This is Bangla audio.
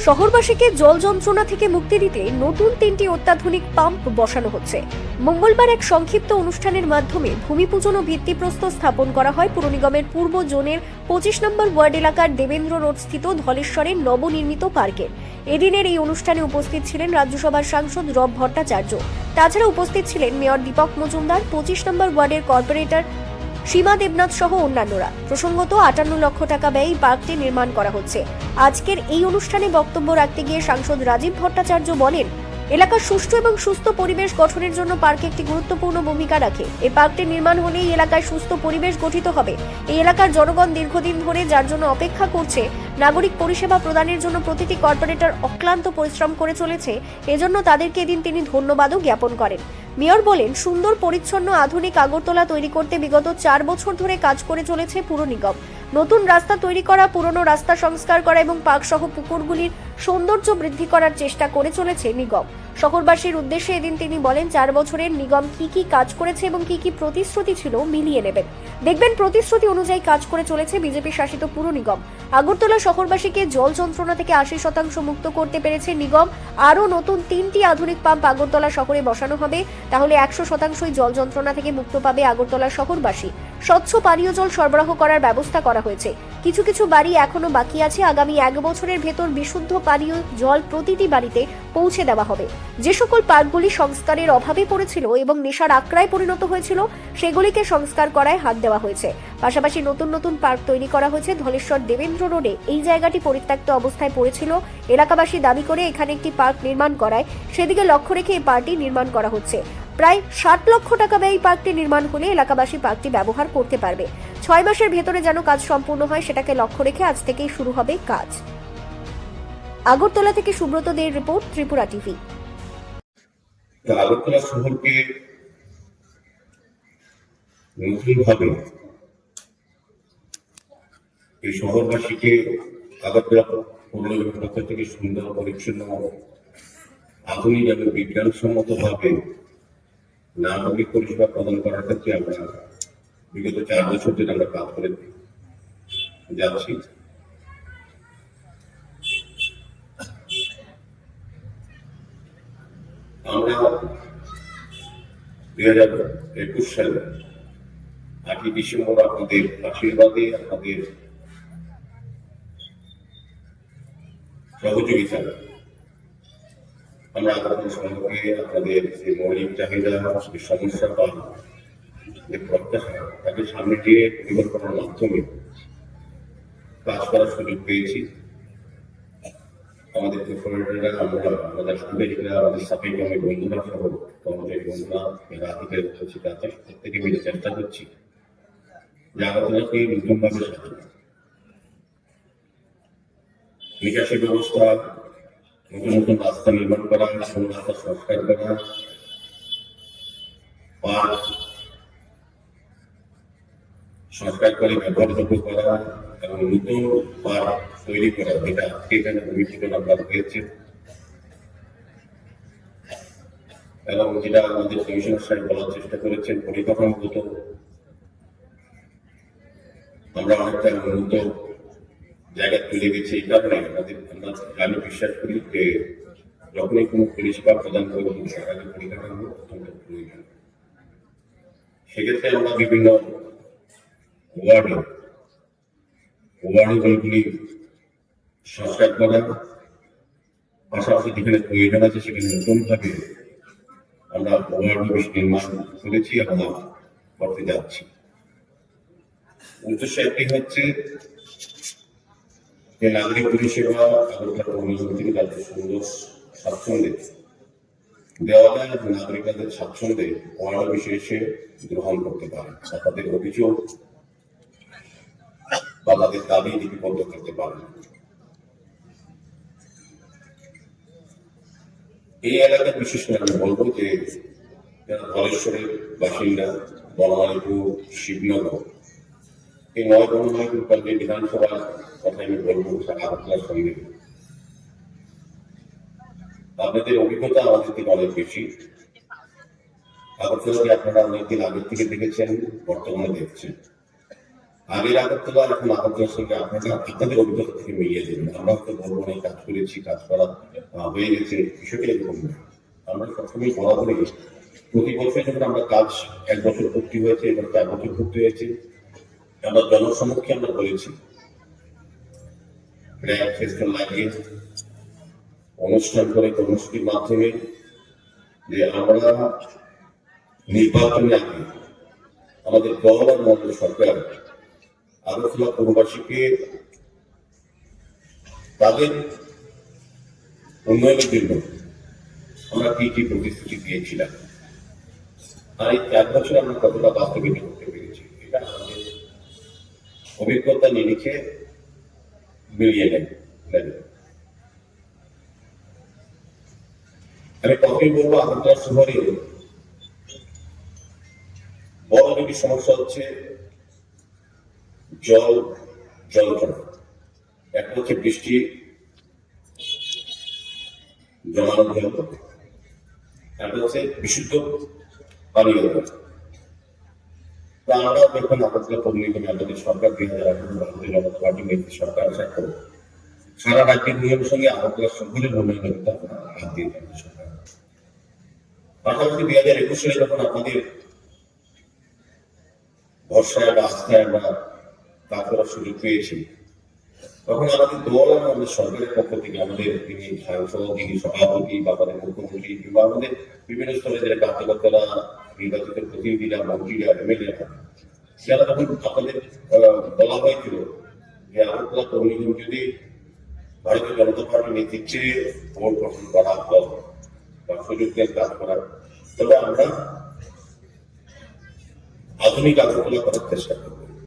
শহরবাসীকে জল যন্ত্রণা থেকে মুক্তি দিতে নতুন 3টি অত্যাধুনিক পাম্প বসানো হচ্ছে। মঙ্গলবার এক সংক্ষিপ্ত অনুষ্ঠানের মাধ্যমে ভূমিপূজন ও ভিত্তিপ্রস্তর স্থাপন করা হয় পুর নিগমের পূর্ব জোনের 25 নম্বর ওয়ার্ড এলাকার দেবেন্দ্র রোড স্থিত ধলেশ্বরের নবনির্মিত পার্কের। এদিনের এই অনুষ্ঠানে উপস্থিত ছিলেন রাজ্যসভার সাংসদ রব ভট্টাচার্য। তাছাড়া উপস্থিত ছিলেন মেয়র দীপক মজুমদার, 25 নম্বর ওয়ার্ডের কর্পোরেটর সীমা দেবনাথ সহ অন্যান্যরা। প্রসঙ্গত 58 লক্ষ টাকা ব্যয়ে পার্কটি নির্মাণ করা হচ্ছে। আজকের এই অনুষ্ঠানে বক্তব্য রাখতে গিয়ে সাংসদ রাজীব ভট্টাচার্য বলেন, এলাকার সুষ্ঠু এবং সুস্থ পরিবেশ গঠনের জন্য পার্ক একটি গুরুত্বপূর্ণ ভূমিকা রাখে। এই পার্কটি নির্মাণ হলে এই এলাকায় সুস্থ পরিবেশ গঠিত হবে। এই এলাকার জনগণ দীর্ঘদিন ধরে যার জন্য অপেক্ষা করছে, নাগরিক পরিষেবা প্রদানের জন্য প্রতিটি কর্পোরেটর অক্লান্ত পরিশ্রম করে চলেছে। এজন্য তাদেরকে এদিন তিনি ধন্যবাদও জ্ঞাপন করেন। মেয়র বলেন, সুন্দর পরিচ্ছন্ন আধুনিক আগরতলা তৈরি করতে বিগত 4 বছর ধরে কাজ করে চলেছে পুর নিগম। নতুন রাস্তা তৈরি করা, পুরনো রাস্তা সংস্কার করা এবং পার্ক সহ পুকুরগুলির সৌন্দর্য বৃদ্ধি করার চেষ্টা করে চলেছে নিগম। শহরবাসীর উদ্দেশ্যে এদিন তিনি বলেন, 4 বছরের নিগম কি কি কাজ করেছে এবং কি কি প্রতিশ্রুতি ছিল মিলিয়ে নেবেন। দেখবেন প্রতিশ্রুতি অনুযায়ী কাজ করে চলেছে বিজেপি শাসিত পুর নিগম। আগরতলা শহরবাসীকে জল যন্ত্রণা থেকে 80% মুক্ত করতে পেরেছে নিগম। আরও নতুন 3টি আধুনিক পাম্প আগরতলা শহরে বসানো হবে। তাহলে 100%ই জল যন্ত্রণা থেকে মুক্ত পাবে আগরতলা শহরবাসী। স্বচ্ছ পানীয় জল সরবরাহ করার ব্যবস্থা করা হয়েছে। কিছু কিছু বাড়ি এখনো বাকি আছে। আগামী 1 বছরের ভেতর বিশুদ্ধ পানীয় জল প্রতিটি বাড়িতে পৌঁছে দেওয়া হবে। যে সকল পার্কগুলি সংস্কারের অভাবে পড়েছিল এবং নেশার আখড়ায় পরিণত হয়েছিল, সেগুলিকে সংস্কার করায় হাত দেওয়া হয়েছে। পাশাপাশি নতুন নতুন পার্ক তৈরি করা হয়েছে ধলেশ্বর দেবেন্দ্র রোডে। এই জায়গাটি পরিত্যক্ত অবস্থায় পড়েছিল। এলাকাবাসী দাবি করে এখানে একটি পার্ক নির্মাণ করায় সেদিকে লক্ষ্য রেখে এই পার্কটি নির্মাণ করা হচ্ছে। প্রায় 60 লক্ষ টাকা ব্যয়ে পার্কটি নির্মাণ হলে এলাকাবাসী পার্কটি ব্যবহার করতে পারবে। 6 মাসের ভেতরে যেন কাজ সম্পূর্ণ হয় সেটাকে লক্ষ্য রেখে আজ থেকেই শুরু হবে কাজ। আগরতলা থেকে সুব্রত দের রিপোর্ট, ত্রিপুরা টিভি। আগরতলা শহরকে নতুনভাবে এই শহরবাসীকে আগরতলা পৌর নিগমের পক্ষ থেকে সুন্দর পরিচ্ছন্ন আধুনিক এবং বিজ্ঞানসম্মত ভাবে নাগরিক পরিষেবা প্রদান করার ক্ষেত্রে আমরা বিগত 4 বছর ধরে আমরা কাজ করে যাচ্ছি। আমরা 2021 সালে 8ই ডিসেম্বর আপনাদের আশীর্বাদে, আপনাদের সহযোগিতা আমরা আগরতলা শহরকে আপনাদের যে মৌলিক চাহিদা, যে সমস্যা বা যে প্রত্যাশা তাকে সামনে দিয়ে পরিবর্তনের মাধ্যমে কাজ করার সুযোগ পেয়েছি। আমাদের কর্পোরেটররা, আমাদের সাংবাদিকরা, আমাদের সাফাই কর্মী বন্ধুরা সহ কর্মচারী বন্ধুরা, যারা আধিকারিক উপস্থিত আছে, প্রত্যেকে মিলে চেষ্টা করছি যে আগরতলাকে নতুনভাবে সাজানো, নিকাশি ব্যবস্থা, নতুন নতুন রাস্তা নির্মাণ করা, নতুন রাস্তা সংস্কার করা, পার্ক সংস্কার করে ব্যবহারযোগ্য করা এবং নতুন পার্ক তৈরি করা, যেটা আজকে এখানে ভূমিপূজন আমরা হয়েছে এবং যেটা আমাদের কমিশনার সাহেব বলার চেষ্টা করেছেন, পরিকাঠামোগত আমরা অনেকটা উন্নত জায়গা তুলে গেছি। এই কারণে আমি বিশ্বাস করি যে যখনই কোনো পরিষেবা প্রদান করবো তার আগে পরিকাঠামো অত্যন্ত প্রয়োজন। সেক্ষেত্রে আমরা বিভিন্ন ওয়ার্ডগুলি সংস্কার করা, পাশাপাশি যেখানে প্রয়োজন আছে সেখানে নতুনভাবে আমরা ওয়ার্ড অফিস নির্মাণ করেছি এবং করতে যাচ্ছি। উদ্দেশ্য একটি হচ্ছে যে নাগরিক পরিষেবা আগরতলা পৌর নিগম থেকে তাদের সুন্দর স্বাচ্ছন্দ্যে দেওয়া যায় এবং নাগরিকদের স্বাচ্ছন্দ্যে ওয়ার্ড অফিসে এসে গ্রহণ করতে পারে বা তাদের অভিযোগ বা তাদের দাবি লিপিবদ্ধ করতে পারে। এই এলাকার বিশেষ করে আমি বলবো যে যারা ধলেশ্বরের বাসিন্দা, বনমালীপুর, শিবনগর, এই 9 বনমালীপুর পঞ্চায়েত বিধানসভার কথা আমি বলবো আগরতলার সঙ্গে আপনাদের অভিজ্ঞতা আমাদের থেকে অনেক বেশি। আগরতলাকে আপনারা অনেকদিন আগের থেকে দেখেছেন, বর্তমানে দেখছেন। আগের আগরতলা এখন আগরতলার সঙ্গে আপনাদের অভিজ্ঞতা থেকে মিলিয়ে দেবেন। আমরা হয়তো বলবো না কাজ করেছি, কাজ করা হয়ে গেছে, বিষয়টা এরকম না। আমরা সবসময় বরাবরই প্রতি বছর যখন আমরা কাজ 1 বছর ভর্তি হয়েছে, এবার 4 বছর ভর্তি হয়েছে, আমরা জনসমক্ষে আমরা বলেছি প্রায় ফেস্টুন লাগিয়ে অনুষ্ঠান করে কর্মসূচির মাধ্যমে যে আমরা নির্বাচনে আগে আমাদের দল আর মন্ত্র সরকার আগরতলা পৌরবাসীকে তাদের উন্নয়নের জন্য আমরা কি কি প্রতিশ্রুতি দিয়েছিলাম, আর এই 4 বছর আমরা কতটা বাস্তবায়িত করতে পেরেছি, এটা আমাদের অভিজ্ঞতা নিরিখে মিলিয়ে নেন। আমি কতই বলবো, আগরতলা শহরে বড় দুটি সমস্যা হচ্ছে জল জমা। একটা হচ্ছে বৃষ্টি জমানো জল, একটা হচ্ছে বিশুদ্ধ পানীয় জল। আমরা যখন আগরতলা পৌর নিগমে আমাদের সরকার 2018 ভারতীয় জনতা পার্টি নেতৃত্বে সরকার আসার পর সারা রাজ্যের নিয়মের সঙ্গে আগরতলা শহরের উন্নয়নের কথা হাত দিয়ে দেন সরকার। পাশাপাশি 2021 সালে যখন আপনাদের ভরসায় বা আস্থায় আমরা কাজ করার সুযোগ পেয়েছি, তখন আমাদের দল আর আমাদের সরকারের পক্ষ থেকে আমাদের যিনি সাংসদ, যিনি সভাপতি বা আমাদের মুখ্যমন্ত্রী কিংবা আমাদের বিভিন্ন স্তরে যারা কার্যকর্তারা, নির্বাচিত প্রতিনিধিরা, মন্ত্রীরা, এমএলএ, যারা তখন আপনাদের বলা হয়েছিল যে আগরতলা পৌর নিগম যদি ভারতীয় জনতা পার্টির নেতৃত্বে ভোট গঠন করা হয় বা সুযোগ দেন কাজ করার, তবে আমরা আধুনিক আগরতলা করার চেষ্টা করব।